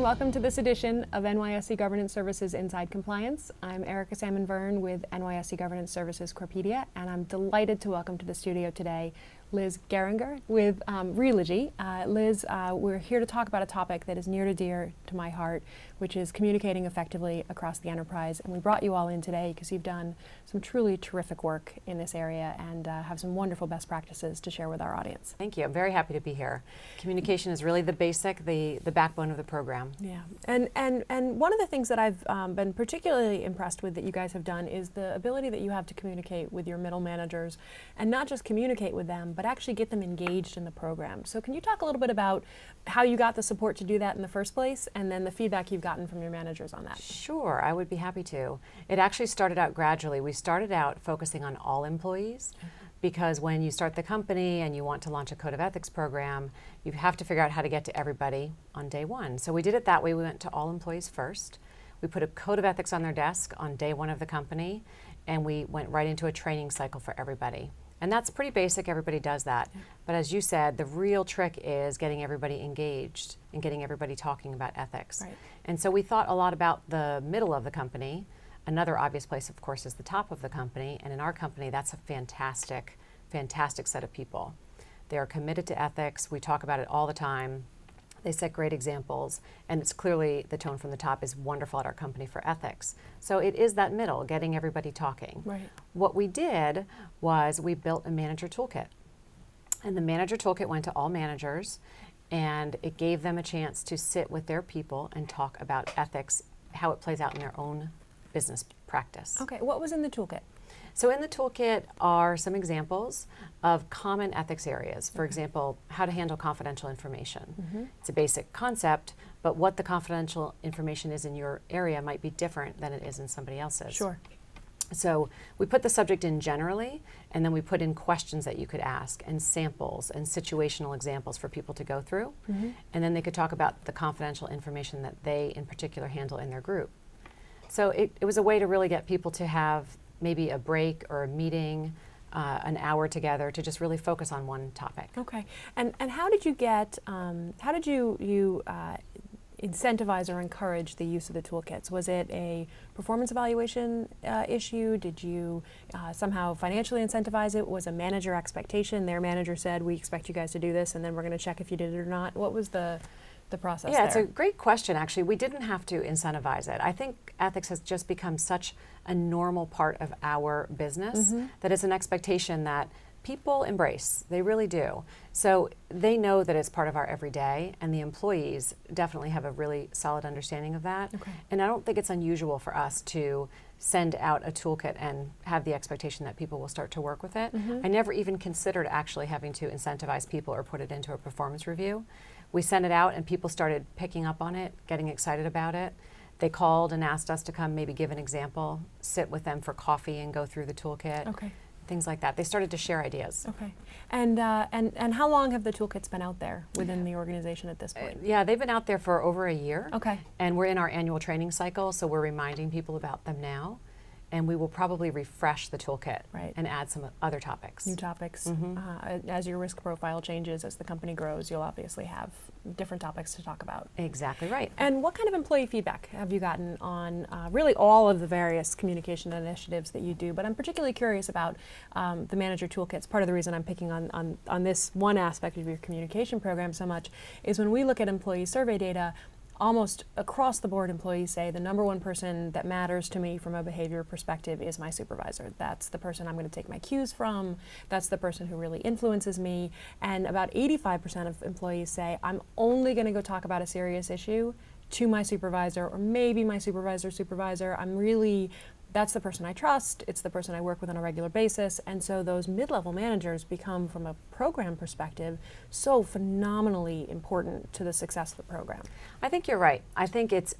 welcome to this edition of NYSE Governance Services Inside Compliance. I'm Erica Salmon-Verne with NYSE Governance Services Corpedia, and I'm delighted to welcome to the studio today Liz Gehringer with Realogy. Liz, we're here to talk about a topic that is near and dear to my heart, which is communicating effectively across the enterprise. And we brought you all in today because you've done some truly terrific work in this area and have some wonderful best practices to share with our audience. Thank you. I'm very happy to be here. Communication is really the basic, the backbone of the program. Yeah, and one of the things that I've been particularly impressed with that you guys have done is the ability that you have to communicate with your middle managers, and not just communicate with them, but actually get them engaged in the program. So can you talk a little bit about how you got the support to do that in the first place, and then the feedback you've gotten from your managers on that? Sure, I would be happy to. It actually started out gradually. We started out focusing on all employees, because when you start the company and you want to launch a code of ethics program, you have to figure out how to get to everybody on day one. So we did it that way. We went to all employees first. We put a code of ethics on their desk on day one of the company, and we went right into a training cycle for everybody. And that's pretty basic, everybody does that. Yeah. But as you said, the real trick is getting everybody engaged and getting everybody talking about ethics. Right. And so we thought a lot about the middle of the company. Another obvious place, of course, is the top of the company. And in our company, that's a fantastic, fantastic set of people. They are committed to ethics. We talk about it all the time. They set great examples, and it's clearly the tone from the top is wonderful at our company for ethics. So it is that middle, getting everybody talking. Right. What we did was we built a manager toolkit. And the manager toolkit went to all managers, and it gave them a chance to sit with their people and talk about ethics, how it plays out in their own business practice. Okay, what was in the toolkit? So in the toolkit are some examples of common ethics areas. For example, how to handle confidential information. It's a basic concept, but what the confidential information is in your area might be different than it is in somebody else's. Sure. So we put the subject in generally, and then we put in questions that you could ask, and samples and situational examples for people to go through. And then they could talk about the confidential information that they in particular handle in their group. So it was a way to really get people to have maybe a break or a meeting, an hour together to just really focus on one topic. Okay, and how did you get, how did you incentivize or encourage the use of the toolkits? Was it a performance evaluation issue? Did you somehow financially incentivize it? Was a manager expectation? Their manager said, we expect you guys to do this, and then we're going to check if you did it or not. What was the process there? It's a great question, actually. We didn't have to incentivize it. I think ethics has just become such a normal part of our business that it's an expectation that people embrace. They really do. So they know that it's part of our everyday, and the employees definitely have a really solid understanding of that. Okay. And I don't think it's unusual for us to send out a toolkit and have the expectation that people will start to work with it. I never even considered actually having to incentivize people or put it into a performance review. We sent it out and people started picking up on it, getting excited about it. They called and asked us to come maybe give an example, sit with them for coffee and go through the toolkit. Okay. Things like that. They started to share ideas. Okay. And how long have the toolkits been out there within the organization at this point? Yeah, they've been out there for over a year. Okay. And we're in our annual training cycle, so we're reminding people about them now. And we will probably refresh the toolkit and add some other topics. New topics. As your risk profile changes, as the company grows, you'll obviously have different topics to talk about. Exactly right. And what kind of employee feedback have you gotten on really all of the various communication initiatives that you do? But I'm particularly curious about the manager toolkits. Part of the reason I'm picking on this one aspect of your communication program so much is when we look at employee survey data, almost across the board employees say the number one person that matters to me from a behavior perspective is my supervisor. That's the person I'm going to take my cues from. That's the person who really influences me. And about 85% of employees say, I'm only going to go talk about a serious issue to my supervisor, or maybe my supervisor's supervisor. That's the person I trust. It's the person I work with on a regular basis. And so those mid-level managers become, from a program perspective, so phenomenally important to the success of the program. I think you're right. I think it's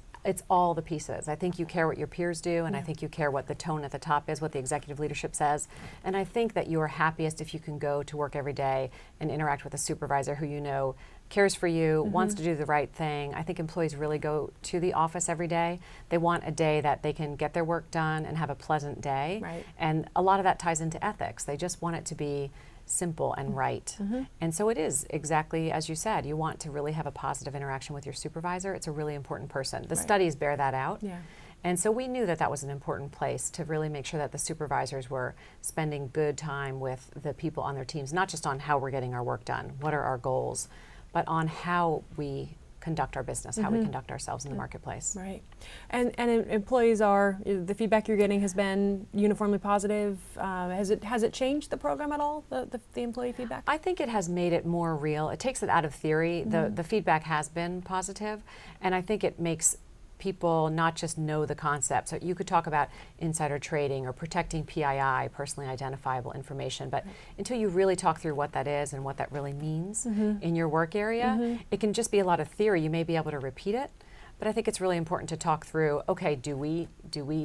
all the pieces. I think you care what your peers do, and I think you care what the tone at the top is, what the executive leadership says. And I think that you are happiest if you can go to work every day and interact with a supervisor who you know cares for you, wants to do the right thing. I think employees really go to the office every day. They want a day that they can get their work done and have a pleasant day. Right. And a lot of that ties into ethics. They just want it to be simple and right. And so it is exactly as you said. You want to really have a positive interaction with your supervisor. It's a really important person. The studies bear that out. Yeah. And so we knew that that was an important place to really make sure that the supervisors were spending good time with the people on their teams, not just on how we're getting our work done, what are our goals, but on how we conduct our business, how we conduct ourselves in the marketplace. Right. And employees are, the feedback you're getting has been uniformly positive. Has it changed the program at all, the employee feedback? I think it has made it more real. It takes it out of theory. The feedback has been positive, and I think it makes people not just know the concept. So you could talk about insider trading or protecting PII, personally identifiable information, but until you really talk through what that is and what that really means in your work area, it can just be a lot of theory. You may be able to repeat it, but I think it's really important to talk through, okay, do we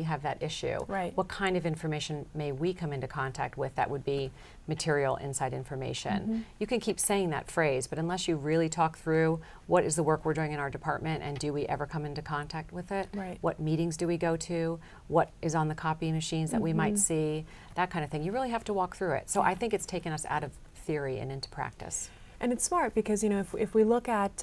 have that issue? Right. What kind of information may we come into contact with that would be material inside information? You can keep saying that phrase, but unless you really talk through what is the work we're doing in our department and do we ever come into contact with it? Right. What meetings do we go to? What is on the copy machines that we might see? That kind of thing. You really have to walk through it. So I think it's taken us out of theory and into practice. And it's smart because, you know, if we look at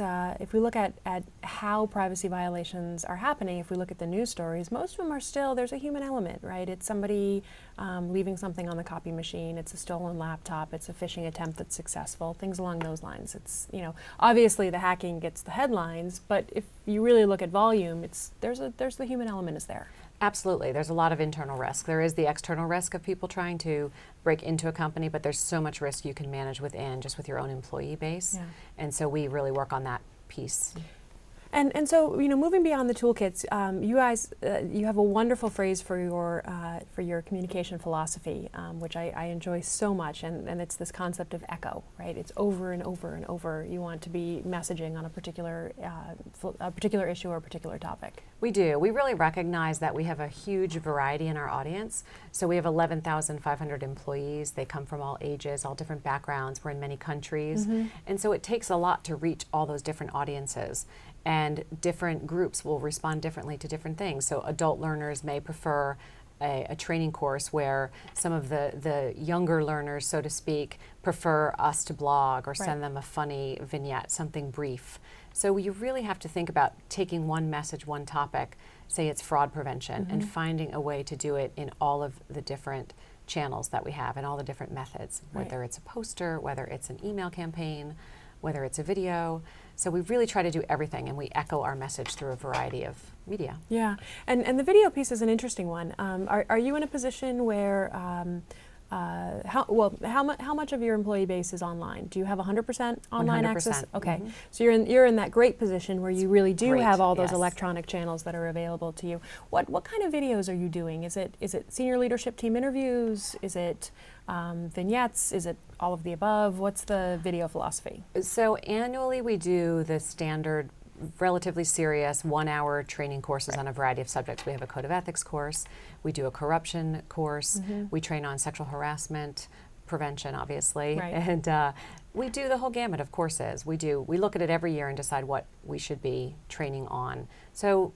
how privacy violations are happening, if we look at the news stories, most of them are still, there's a human element, right? It's somebody leaving something on the copy machine, it's a stolen laptop, it's a phishing attempt that's successful, things along those lines. It's, you know, obviously the hacking gets the headlines, but if you really look at volume, there's the human element is there. Absolutely. There's a lot of internal risk. There is the external risk of people trying to break into a company, but there's so much risk you can manage within, just with your own employee base. Yeah. And so we really work on that piece. And so, you know, moving beyond the toolkits, you guys, you have a wonderful phrase for your communication philosophy, which I enjoy so much, and it's this concept of echo, right? It's over and over and over. You want to be messaging on a particular issue or a particular topic. We do. We really recognize that we have a huge variety in our audience. So we have 11,500 employees. They come from all ages, all different backgrounds. We're in many countries. And so it takes a lot to reach all those different audiences. And different groups will respond differently to different things. So adult learners may prefer a training course where some of the younger learners, so to speak, prefer us to blog or send them a funny vignette, something brief. So you really have to think about taking one message, one topic, say it's fraud prevention, and finding a way to do it in all of the different channels that we have and all the different methods, whether it's a poster, whether it's an email campaign, whether it's a video. So we really try to do everything, and we echo our message through a variety of media. Yeah, and the video piece is an interesting one. Are you in a position where how much of your employee base is online? Do you have 100% online 100%. access? Okay, so you're in that great position where you really do have all those yes. electronic channels that are available to you. What kind of videos are you doing? Is it senior leadership team interviews? Is it vignettes? Is it all of the above? What's the video philosophy? So annually we do the standard, relatively serious 1-hour training courses on a variety of subjects. We have a code of ethics course, we do a corruption course, we train on sexual harassment prevention, obviously, and we do the whole gamut of courses. We look at it every year and decide what we should be training on. So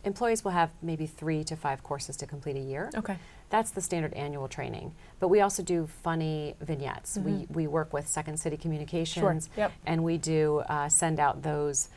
employees will have maybe 3 to 5 courses to complete a year. Okay. That's the standard annual training. But we also do funny vignettes. We work with Second City Communications, and we do send out those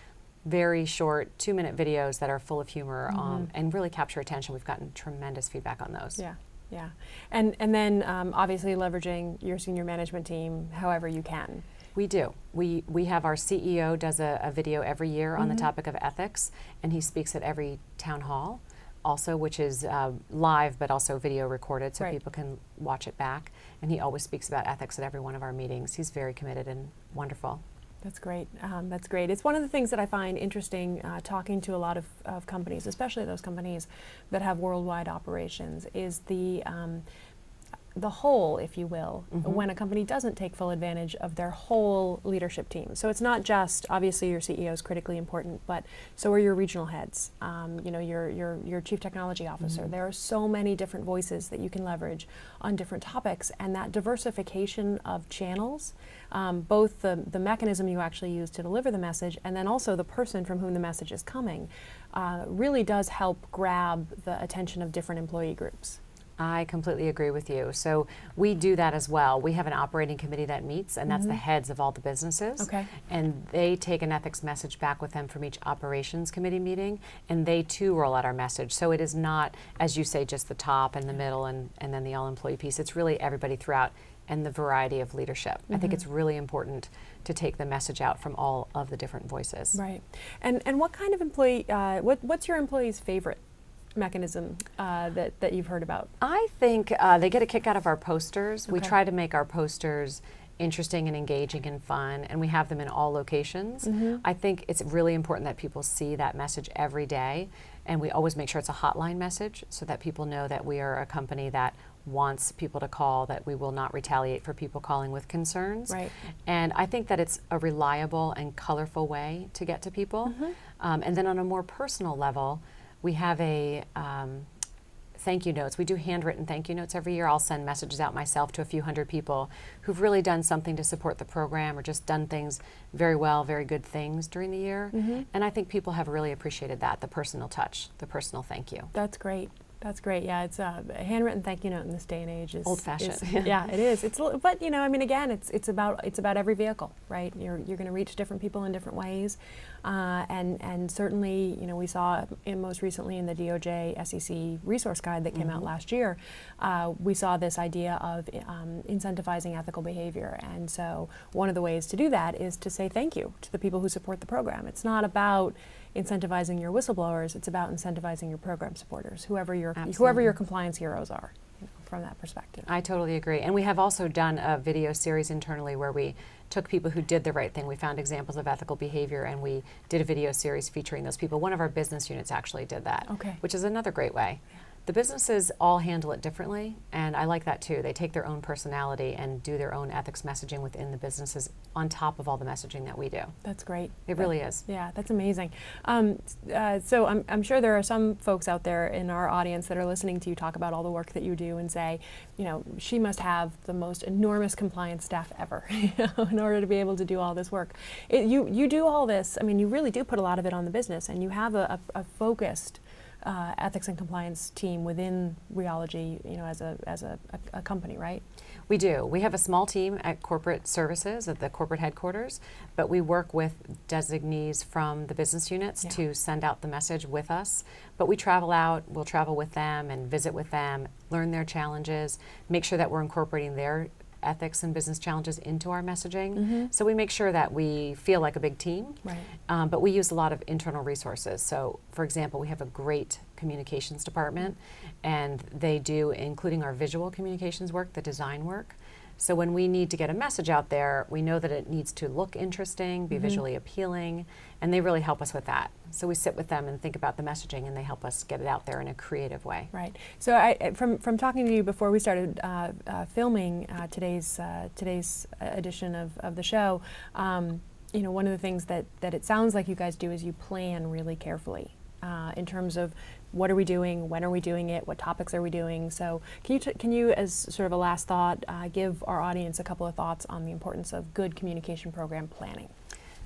very short 2-minute videos that are full of humor and really capture attention. We've gotten tremendous feedback on those. Yeah, yeah. And then obviously leveraging your senior management team however you can. We do. We have our CEO does a video every year on the topic of ethics, and he speaks at every town hall also, which is live but also video recorded so people can watch it back. And he always speaks about ethics at every one of our meetings. He's very committed and wonderful. That's great. That's great. It's one of the things that I find interesting talking to a lot of companies, especially those companies that have worldwide operations, is the whole, if you will, when a company doesn't take full advantage of their whole leadership team. So it's not just, obviously your CEO is critically important, but so are your regional heads, you know, your chief technology officer. There are so many different voices that you can leverage on different topics, and that diversification of channels, both the mechanism you actually use to deliver the message and then also the person from whom the message is coming, really does help grab the attention of different employee groups. I completely agree with you. So we do that as well. We have an operating committee that meets, and that's the heads of all the businesses. Okay. And they take an ethics message back with them from each operations committee meeting, and they too roll out our message. So it is not, as you say, just the top and the middle and then the all-employee piece. It's really everybody throughout and the variety of leadership. I think it's really important to take the message out from all of the different voices. Right. And what kind of employee, what's your employee's favorite mechanism that you've heard about? I think they get a kick out of our posters. We Okay. try to make our posters interesting and engaging and fun, and we have them in all locations. I think it's really important that people see that message every day, and we always make sure it's a hotline message so that people know that we are a company that wants people to call, that we will not retaliate for people calling with concerns. Right. And I think that it's a reliable and colorful way to get to people. And then on a more personal level, we have a thank you notes. We do handwritten thank you notes every year. I'll send messages out myself to a few hundred people who've really done something to support the program or just done things very well, very good things during the year. And I think people have really appreciated that, the personal touch, the personal thank you. That's great. That's great. Yeah, it's a handwritten thank you note in this day and age is old-fashioned. Yeah, it is. But you know, I mean, again, it's about every vehicle, right? You're going to reach different people in different ways, and certainly, you know, we saw most recently in the DOJ SEC resource guide that came out last year, we saw this idea of incentivizing ethical behavior, and so one of the ways to do that is to say thank you to the people who support the program. It's not about incentivizing your whistleblowers, it's about incentivizing your program supporters, whoever your compliance heroes are, you know, from that perspective. I totally agree. And we have also done a video series internally where we took people who did the right thing. We found examples of ethical behavior and we did a video series featuring those people. One of our business units actually did that, which is another great way. The businesses all handle it differently, and I like that too. They take their own personality and do their own ethics messaging within the businesses on top of all the messaging that we do. That's great. It really is. Yeah, that's amazing. So I'm sure there are some folks out there in our audience that are listening to you talk about all the work that you do and say, you know, she must have the most enormous compliance staff ever in order to be able to do all this work. You do all this, I mean, you really do put a lot of it on the business, and you have a focused ethics and compliance team within Realogy, you know, as a company, right? We do. We have a small team at corporate services at the corporate headquarters, but we work with designees from the business units to send out the message with us. But we travel out, we'll travel with them and visit with them, learn their challenges, make sure that we're incorporating their ethics and business challenges into our messaging. So we make sure that we feel like a big team, but we use a lot of internal resources. So for example, we have a great communications department, and they do, including our visual communications work, the design work. So when we need to get a message out there, we know that it needs to look interesting, be visually appealing, and they really help us with that. So we sit with them and think about the messaging, and they help us get it out there in a creative way. Right. So from talking to you before we started filming today's edition of the show, you know, one of the things that it sounds like you guys do is you plan really carefully in terms of what are we doing, when are we doing it, what topics are we doing. So can you, as sort of a last thought, give our audience a couple of thoughts on the importance of good communication program planning?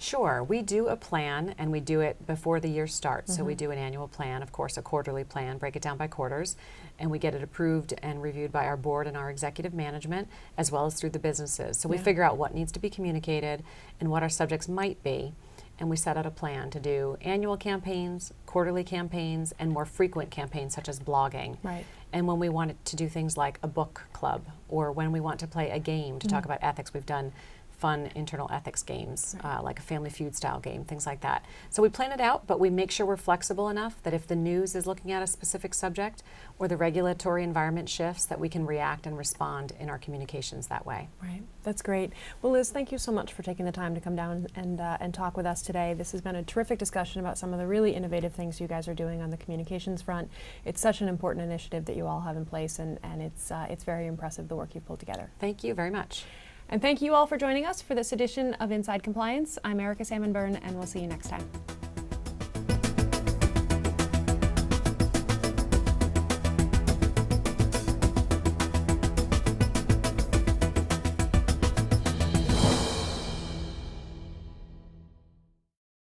Sure. We do a plan, and we do it before the year starts. So we do an annual plan, of course, a quarterly plan, break it down by quarters, and we get it approved and reviewed by our board and our executive management, as well as through the businesses. So we figure out what needs to be communicated and what our subjects might be, and we set out a plan to do annual campaigns, quarterly campaigns, and more frequent campaigns such as blogging. Right. And when we want to do things like a book club, or when we want to play a game to talk about ethics, we've done fun internal ethics games, like a Family Feud style game, things like that. So we plan it out, but we make sure we're flexible enough that if the news is looking at a specific subject or the regulatory environment shifts, that we can react and respond in our communications that way. Right, that's great. Well, Liz, thank you so much for taking the time to come down and talk with us today. This has been a terrific discussion about some of the really innovative things you guys are doing on the communications front. It's such an important initiative that you all have in place, and it's very impressive, the work you've pulled together. Thank you very much. And thank you all for joining us for this edition of Inside Compliance. I'm Erica Salmon-Byrne, and we'll see you next time.